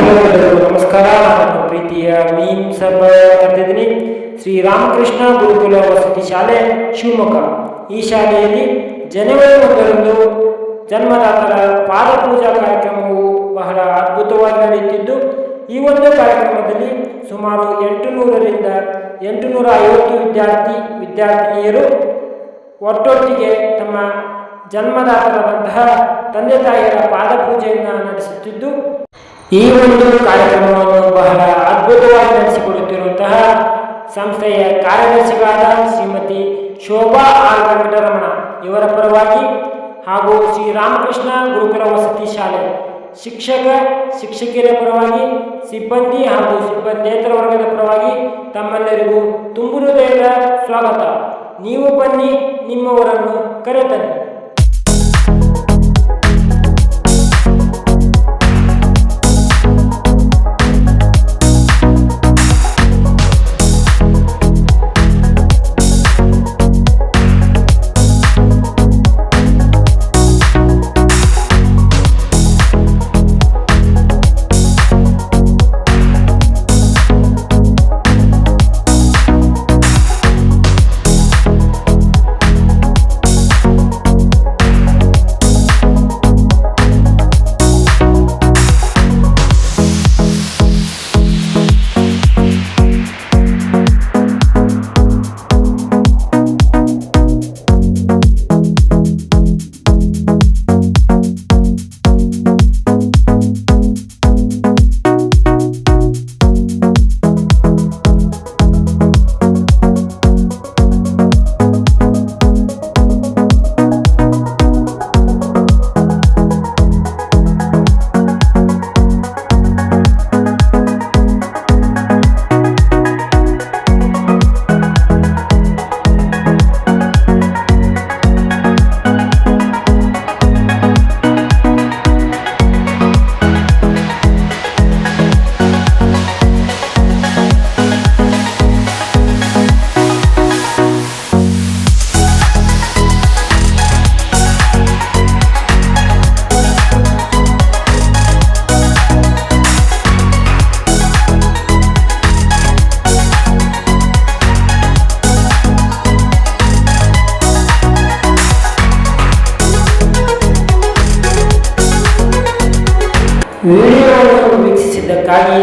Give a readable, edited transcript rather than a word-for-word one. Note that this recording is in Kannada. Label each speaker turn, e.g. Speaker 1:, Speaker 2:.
Speaker 1: ಎಲ್ಲರಿಗೂ ನಮಸ್ಕಾರ. ನಾನು ಪ್ರೀತಿಯ ಮೀನ್ ಸಭಾ ಮಾಡ್ತಿದ್ದೀನಿ. ಶ್ರೀ ರಾಮಕೃಷ್ಣ ಗುರುಕುಲ ವಸತಿ ಶಾಲೆ ಶಿವಮೊಗ್ಗ. ಈ ಶಾಲೆಯಲ್ಲಿ ಜನವರಿ 1ರಂದು ಜನ್ಮದಾತರ ಪಾದ ಪೂಜಾ ಕಾರ್ಯಕ್ರಮವು ಬಹಳ ಅದ್ಭುತವಾಗಿ ನಡೆಯುತ್ತಿದ್ದು, ಈ ಒಂದು ಕಾರ್ಯಕ್ರಮದಲ್ಲಿ ಸುಮಾರು 800ರಿಂದ 850 ವಿದ್ಯಾರ್ಥಿನಿಯರು ಒಟ್ಟೊಟ್ಟಿಗೆ ತಮ್ಮ ಜನ್ಮದಾತರಾದಂತಹ ತಂದೆ ತಾಯಿಯರ ಪಾದ ಪೂಜೆಯನ್ನು ನಡೆಸುತ್ತಿದ್ದು, ಈ ಒಂದು ಕಾರ್ಯಕ್ರಮವನ್ನು ಬಹಳ ಅದ್ಭುತವಾಗಿ ನಡೆಸಿಕೊಡುತ್ತಿರುವಂತಹ ಸಂಸ್ಥೆಯ ಕಾರ್ಯದರ್ಶಿಗಳಾದ ಶ್ರೀಮತಿ ಶೋಭಾ ಆರ್ ವೆಂಕಟರಮಣ ಇವರ ಪರವಾಗಿ ಹಾಗೂ ಶ್ರೀ ರಾಮಕೃಷ್ಣ ಗುರುಕುಲ ವಸತಿ ಶಾಲೆ ಶಿಕ್ಷಕಿಯರ ಪರವಾಗಿ, ಸಿಬ್ಬಂದಿ ಹಾಗೂ ಸಿಬ್ಬಂದೇತರ ವರ್ಗದ ಪರವಾಗಿ ತಮ್ಮೆಲ್ಲರಿಗೂ ತುಂಬು ಹೃದಯದ ಸ್ವಾಗತ. ನೀವು ಬನ್ನಿ, ನಿಮ್ಮವರನ್ನು ಕರೆತನ್ನಿ. ವಿಡಿಯೋವನ್ನು ವೀಕ್ಷಿಸಿದ್ದಕ್ಕಾಗಿ